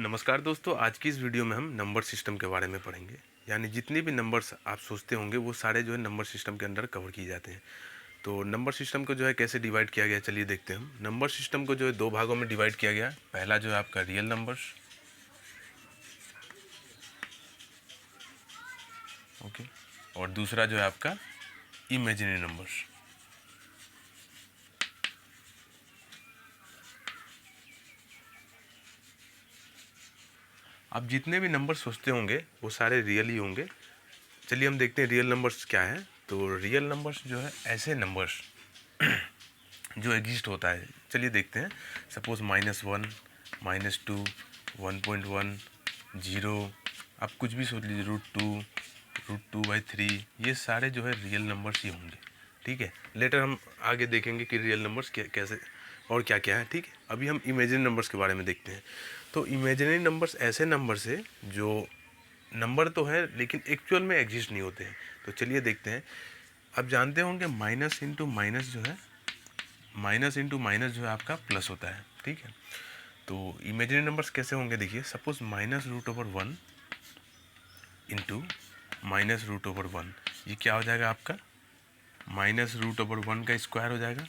नमस्कार दोस्तों, आज की इस वीडियो में हम नंबर सिस्टम के बारे में पढ़ेंगे। यानी जितने भी नंबर्स आप सोचते होंगे वो सारे जो है नंबर सिस्टम के अंदर कवर किए जाते हैं। तो नंबर सिस्टम को जो है कैसे डिवाइड किया गया, चलिए देखते हैं हम। नंबर सिस्टम को जो है दो भागों में डिवाइड किया गया। पहला जो है आपका रियल नंबर्स, ओके, और दूसरा जो है आपका इमेजिनरी नंबर्स। आप जितने भी नंबर सोचते होंगे वो सारे रियल ही होंगे। चलिए हम देखते हैं रियल नंबर्स क्या है। तो रियल नंबर्स जो है ऐसे नंबर्स जो एग्जिस्ट होता है। चलिए देखते हैं। सपोज -1, -2, 1.1, 0, आप कुछ भी सोच लीजिए, √2, √2/3, ये सारे जो है रियल नंबर्स ही होंगे। ठीक है, लेटर हम आगे देखेंगे कि रियल नंबर्स कैसे और क्या क्या है। ठीक है, अभी हम इमेजिनरी नंबर्स के बारे में देखते हैं। तो इमेजिनरी नंबर्स ऐसे नंबर्स है जो नंबर तो है लेकिन एक्चुअल में एग्जिस्ट नहीं होते हैं। तो चलिए देखते हैं। आप जानते होंगे माइनस इंटू माइनस जो है, माइनस इंटू माइनस जो है आपका प्लस होता है। ठीक है, तो इमेजिनरी नंबर्स कैसे होंगे देखिए। सपोज -√1 इंटू -√1, ये क्या हो जाएगा आपका -√1 का स्क्वायर हो जाएगा।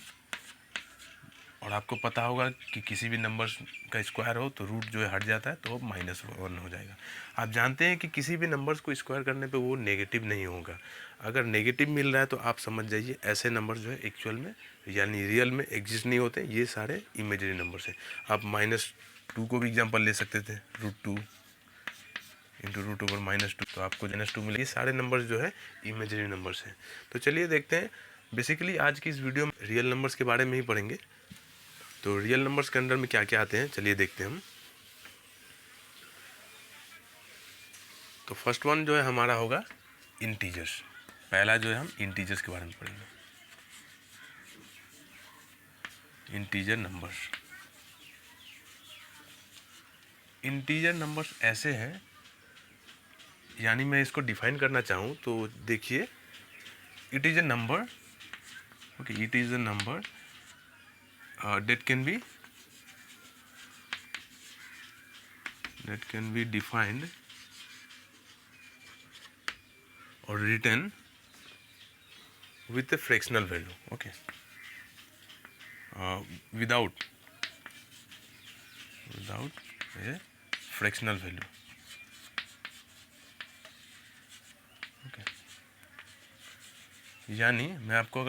और आपको पता होगा कि किसी भी नंबर का स्क्वायर हो तो रूट जो है हट जाता है, तो -1 हो जाएगा। आप जानते हैं कि किसी भी नंबर्स को स्क्वायर करने पे वो नेगेटिव नहीं होगा। अगर नेगेटिव मिल रहा है तो आप समझ जाइए ऐसे नंबर जो है एक्चुअल में यानी रियल में एग्जिस्ट नहीं होते। ये सारे इमेजिनरी नंबर्स हैं। आप -2 को भी एग्जांपल ले सकते थे, √2 इंटू √2, तो आपको -2 मिले। ये सारे नंबर्स जो है इमेजिनरी नंबर्स हैं। तो चलिए देखते हैं। बेसिकली आज की इस वीडियो में रियल नंबर्स के बारे में ही पढ़ेंगे। तो रियल नंबर्स के अंदर में क्या क्या आते हैं चलिए देखते हैं हम। तो फर्स्ट वन जो है हमारा होगा इंटीजर्स। पहला जो है हम इंटीजर्स के बारे में पढ़ेंगे। इंटीजर नंबर्स, इंटीजर नंबर्स ऐसे हैं, यानी मैं इसको डिफाइन करना चाहूँ तो देखिए, it is a number, okay, it is a number that can be defined or written with a fractional value, okay, without a fractional value, okay. यानी मैं आपको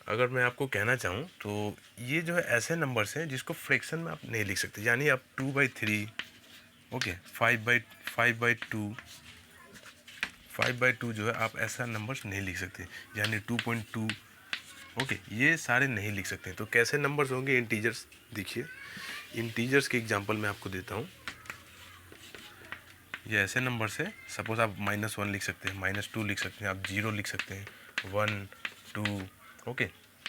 अगर मैं आपको कहना चाहूँ तो ये जो है ऐसे नंबर्स हैं जिसको फ्रैक्शन में आप नहीं लिख सकते। यानी आप 2/3, ओके, 5/2, 5/2 जो है आप ऐसा नंबर्स नहीं लिख सकते। यानी 2.2, ओके, ये सारे नहीं लिख सकते। तो कैसे नंबर्स होंगे इंटीजर्स, देखिए इंटीजर्स के एग्जांपल मैं आपको देता हूँ। ये ऐसे नंबर्स है, सपोज आप -1 लिख सकते हैं, -2 लिख सकते हैं, आप 0 लिख सकते हैं, 1, 2, ओके,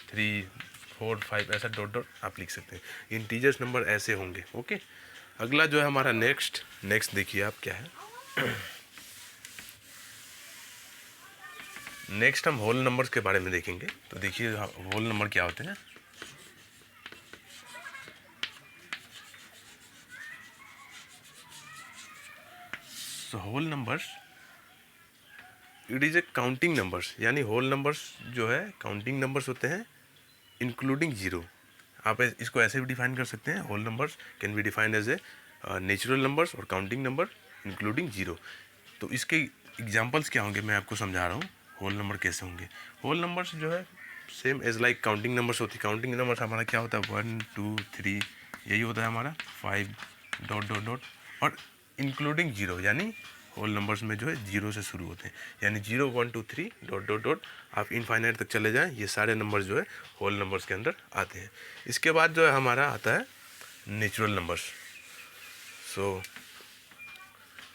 3, 4, 5, ऐसा डॉट डॉट आप लिख सकते हैं। इंटीजर्स नंबर ऐसे होंगे, ओके। अगला जो है हमारा नेक्स्ट देखिए आप क्या है। नेक्स्ट हम होल नंबर्स के बारे में देखेंगे। तो देखिए होल नंबर क्या होते हैं। So whole numbers, it is a counting numbers. यानी होल नंबर्स जो है काउंटिंग नंबर्स होते हैं इंक्लूडिंग जीरो। आप इसको ऐसे भी डिफाइन कर सकते हैं, whole numbers can be defined as a natural numbers और काउंटिंग नंबर इंक्लूडिंग जीरो। तो इसके एग्जांपल्स क्या होंगे मैं आपको समझा रहा हूँ, होल नंबर कैसे होंगे। होल नंबर्स जो है same as like counting numbers होती है। काउंटिंग नंबर्स हमारा क्या होता है, 1, 2, 3, यही होता है हमारा, 5 डॉट डॉट डॉट, और इंक्लूडिंग जीरो, यानी होल नंबर्स में जो है जीरो से शुरू होते हैं। यानी 0, 1, 2, 3 डॉट डॉट डॉट, आप इनफाइनाइट तक चले जाएं, ये सारे नंबर जो है होल नंबर्स के अंदर आते हैं। इसके बाद जो है हमारा आता है नेचुरल नंबर्स। सो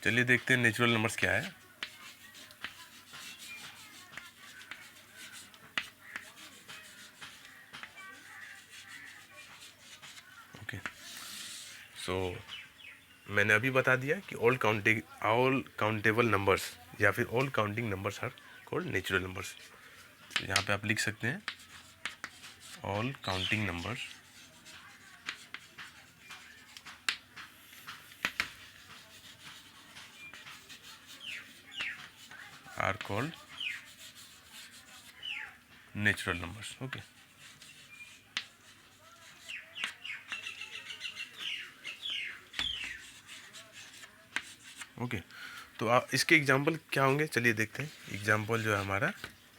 चलिए देखते हैं नेचुरल नंबर्स क्या है। ओके, सो मैंने अभी बता दिया कि ऑल काउंटेबल नंबर्स या फिर all counting numbers are called natural numbers. तो यहाँ पे आप लिख सकते हैं all counting numbers called natural numbers. Okay, okay. तो आप इसके एग्जाम्पल क्या होंगे, चलिए देखते हैं। एग्जाम्पल जो है हमारा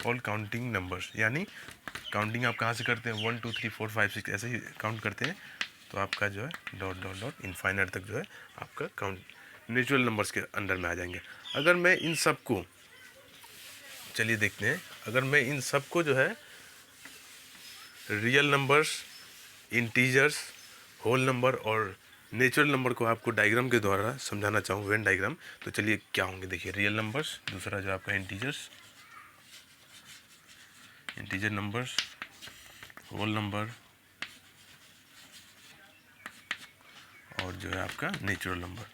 ऑल काउंटिंग नंबर्स, यानी काउंटिंग आप कहाँ से करते हैं, 1 2 3 4 5 6 ऐसे ही काउंट करते हैं। तो आपका जो है डॉट डॉट डॉट इनफाइनाइट तक जो है आपका काउंट नेचुरल नंबर्स के अंडर में आ जाएंगे। अगर मैं इन सब को, चलिए देखते हैं, अगर मैं इन सब को जो है real numbers, integers, whole number और नेचुरल नंबर को आपको डायग्राम के द्वारा समझाना चाहूँ, वेन डायग्राम, तो चलिए क्या होंगे देखिए। रियल नंबर्स, दूसरा जो आपका integers, integer numbers, whole number और जो है आपका नेचुरल नंबर,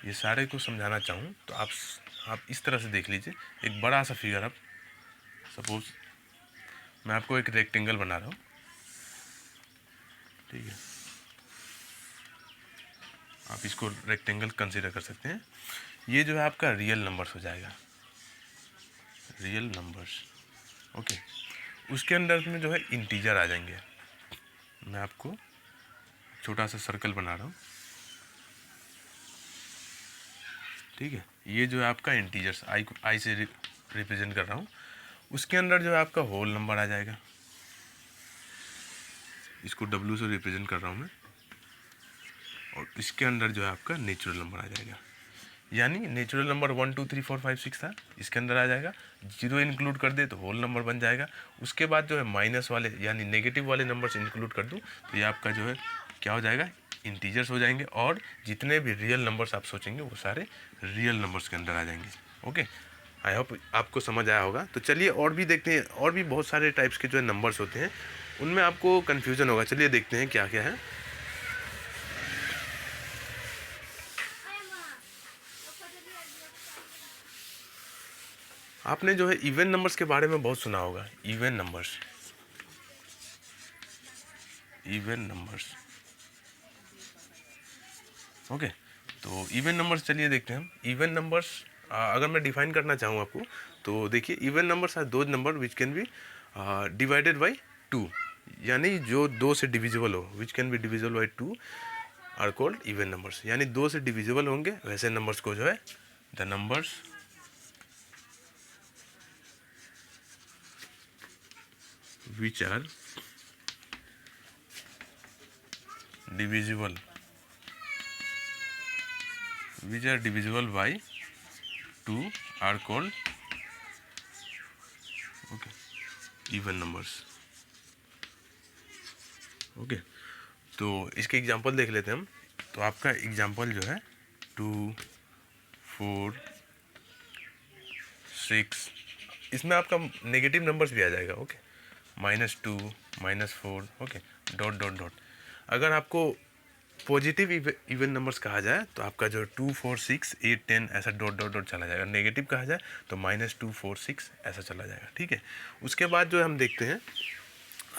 ये सारे को समझाना चाहूँ तो आप इस तरह से देख लीजिए। एक बड़ा सा फिगर, आप सपोज मैं आपको एक रेक्टेंगल बना रहा हूँ, ठीक है, आप इसको रेक्टेंगल कंसीडर कर सकते हैं। ये जो है आपका रियल नंबर्स हो जाएगा, रियल नंबर्स। ओके, उसके अंदर में जो है इंटीजर आ जाएंगे। मैं आपको छोटा सा सर्कल बना रहा हूँ, ठीक है, ये जो है आपका इंटीजर्स, आई से रिप्रेजेंट कर रहा हूँ। उसके अंदर जो है आपका होल नंबर आ जाएगा, इसको डब्ल्यू से रिप्रेजेंट कर रहा हूँ मैं, और इसके अंदर जो है आपका नेचुरल नंबर आ जाएगा। यानी नेचुरल नंबर 1 2 3 4 5 6 था, इसके अंदर आ जाएगा। जीरो इंक्लूड कर दे तो होल नंबर बन जाएगा। उसके बाद जो है माइनस वाले यानी नेगेटिव वाले नंबर्स इंक्लूड कर दूँ तो ये आपका जो है क्या हो जाएगा, इंटीजर्स हो जाएंगे। और जितने भी रियल नंबर्स आप सोचेंगे वो सारे रियल नंबर्स के अंदर आ जाएंगे। ओके, आई होप आपको समझ आया होगा। तो चलिए और भी देखते हैं, और भी बहुत सारे टाइप्स के जो है नंबर्स होते हैं, उनमें आपको कन्फ्यूज़न होगा। चलिए देखते हैं क्या क्या है। आपने जो है इवन नंबर्स के बारे में बहुत सुना होगा, even numbers, even numbers. Okay, तो इवन नंबर्स चलिए देखते हैं हम। इवन नंबर्स अगर मैं डिफाइन करना चाहूँ आपको, तो देखिए even numbers are those number which can be divided by 2, यानी जो 2 से डिविजिबल हो, which can be divisible by 2 are called even numbers. यानी 2 से डिविजिबल होंगे वैसे नंबर्स को जो है the numbers which are divisible, which are divisible by 2 are called okay even numbers। Okay, तो इसके एग्जांपल देख लेते हैं हम। तो आपका एग्जांपल जो है 2 4 6, इसमें आपका नेगेटिव नंबर्स भी आ जाएगा। Okay, -2 -4, okay, dot dot dot. अगर आपको पॉजिटिव इवन नंबर्स कहा जाए तो आपका जो 2 4 6 8 10 ऐसा डॉट डॉट डॉट चला जाएगा। नेगेटिव कहा जाए तो -2 4 6 ऐसा चला जाएगा, ठीक है। उसके बाद जो है हम देखते हैं,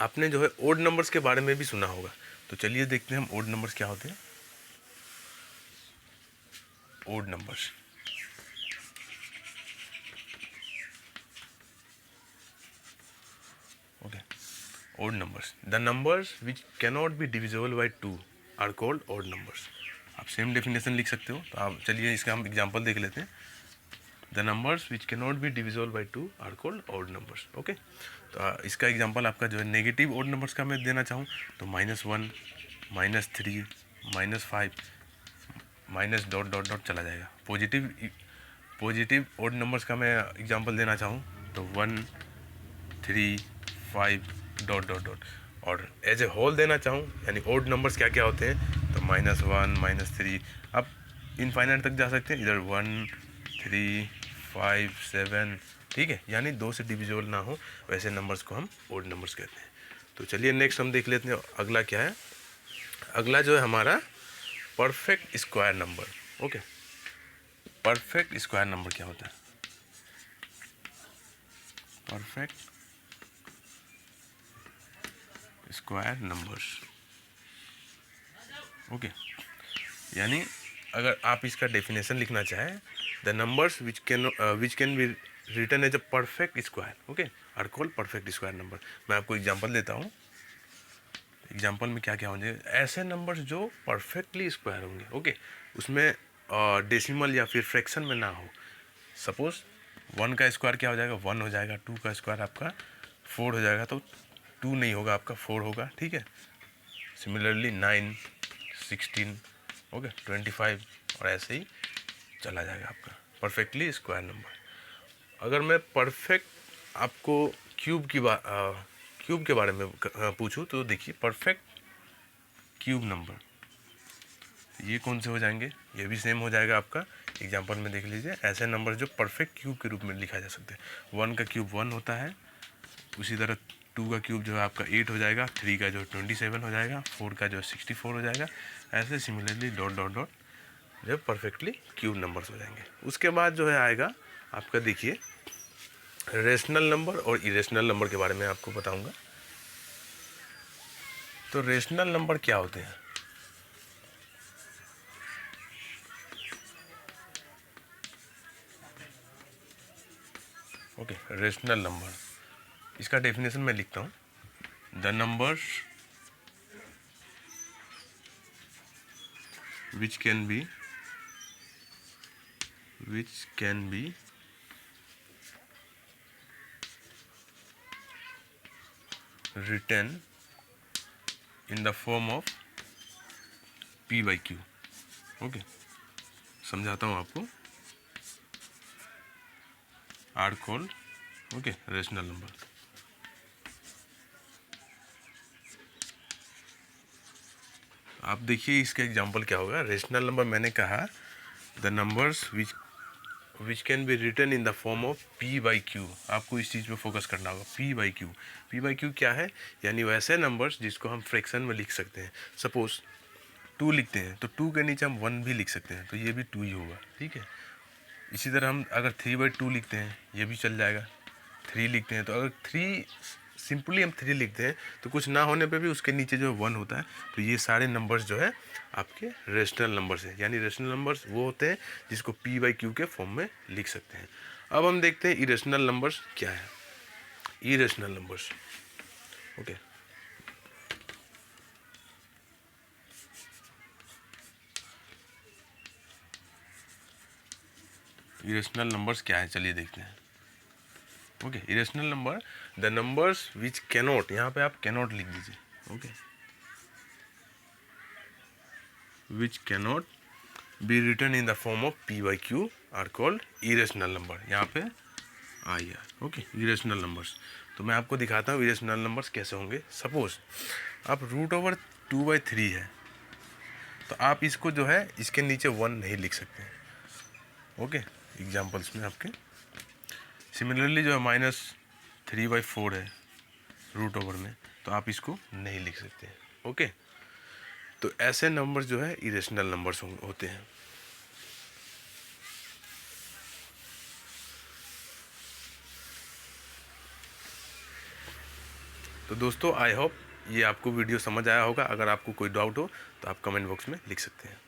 आपने जो है ओड नंबर्स के बारे में भी सुना होगा। तो चलिए देखते हैं हम ओड नंबर्स क्या होते हैं। Odd numbers, okay, odd numbers, the numbers which cannot be divisible by 2 are called odd numbers। आप सेम डेफिनेशन लिख सकते हो। तो आप चलिए इसका हम एग्जांपल देख लेते हैं। The numbers which cannot be divisible by 2 are called odd numbers। Okay, तो इसका एग्जांपल आपका जो है नेगेटिव ओड नंबर्स का मैं देना चाहूँ तो -1 -3 -5 माइनस डॉट डॉट डॉट चला जाएगा। पॉजिटिव ओड नंबर्स का मैं एग्जांपल देना चाहूँ तो 1 3 5 डॉट डॉट डॉट। और एज ए होल देना चाहूँ यानी ओड नंबर्स क्या क्या होते हैं तो -1 -3, आप इनफाइनाइट तक जा सकते हैं, इधर 1 3 5 7, ठीक है। यानी 2 से डिविजिबल ना हो वैसे नंबर्स को हम ओड नंबर्स कहते हैं। तो चलिए नेक्स्ट हम देख लेते हैं अगला क्या है। अगला जो है हमारा perfect square number. Okay, perfect square number क्या होता है? परफेक्ट स्क्वायर नंबर्स, ओके, यानी अगर आप इसका डेफिनेशन लिखना चाहें, the numbers which can be written as a perfect square, okay, are called perfect square number. मैं आपको एग्जांपल देता हूँ। एग्जांपल में क्या क्या होंगे, ऐसे नंबर्स जो परफेक्टली स्क्वायर होंगे, ओके, उसमें डेसिमल या फिर फ्रैक्शन में ना हो। सपोज 1 का स्क्वायर क्या हो जाएगा, 1 हो जाएगा। 2 का स्क्वायर आपका 4 हो जाएगा, तो 2 नहीं होगा आपका, 4 होगा, ठीक है। सिमिलरली 9, 16, ओके, 25 और ऐसे ही चला जाएगा आपका परफेक्टली स्क्वायर नंबर। अगर मैं परफेक्ट आपको क्यूब के बारे में पूछूं, तो देखिए परफेक्ट क्यूब नंबर ये कौन से हो जाएंगे, ये भी सेम हो जाएगा आपका। एग्जांपल में देख लीजिए, ऐसे नंबर जो परफेक्ट क्यूब के रूप में लिखा जा सकते हैं। 1 का क्यूब 1 होता है, उसी तरह 2 का क्यूब जो है आपका 8 हो जाएगा, 3 का जो 27 हो जाएगा, 4 का जो 64 हो जाएगा। ऐसे सिमिलरली डॉट डॉट डॉट जो परफेक्टली क्यूब नंबर्स हो जाएंगे। उसके बाद जो है आएगा आपका, देखिए, रेशनल नंबर और इरेशनल नंबर के बारे में आपको बताऊंगा। तो रेशनल नंबर क्या होते हैं, ओके, रेशनल नंबर, इसका डेफिनेशन मैं लिखता हूँ। The numbers which can be written in the form of p by q, okay, समझाता हूँ आपको, are called, okay, rational number. आप देखिए इसका एग्जांपल क्या होगा। रेशनल नंबर मैंने कहा, the numbers which can be written in the form of p by q. आपको इस चीज़ पे फोकस करना होगा, p by q. p by q क्या है, यानी वैसे नंबर्स जिसको हम फ्रैक्शन में लिख सकते हैं। सपोज 2 लिखते हैं, तो 2 के नीचे हम 1 भी लिख सकते हैं, तो ये भी 2 ही होगा, ठीक है। इसी तरह हम अगर 3/2 लिखते हैं, ये भी चल जाएगा। 3 लिखते हैं, तो अगर 3 सिंपली हम 3 लिखते हैं, तो कुछ ना होने पे भी उसके नीचे जो 1 होता है, तो ये सारे नंबर्स जो है आपके रेशनल नंबर्स हैं। यानी रेशनल नंबर्स वो होते हैं जिसको p बाई क्यू के फॉर्म में लिख सकते हैं। अब हम देखते हैं इरेशनल नंबर्स क्या है। Irrational numbers, okay, irrational numbers क्या है, चलिए देखते हैं। Okay, irrational number, the numbers which cannot, यहाँ पे आप कैनॉट लिख दीजिए, okay, which cannot be written in the form of p by q are called irrational number. यहाँ पे IR, ओके, इरेशनल नंबर्स। तो मैं आपको दिखाता हूँ इरेशनल नंबर्स कैसे होंगे। सपोज आप √2/3 है, तो आप इसको जो है इसके नीचे 1 नहीं लिख सकते हैं, ओके, एग्जाम्पल्स में आपके। सिमिलरली जो है -3/4 है √, में, तो आप इसको नहीं लिख सकते हैं, ओके। तो ऐसे नंबर्स जो है इरेशनल नंबर्स होते हैं। तो दोस्तों, आई होप ये आपको वीडियो समझ आया होगा। अगर आपको कोई डाउट हो तो आप कमेंट बॉक्स में लिख सकते हैं।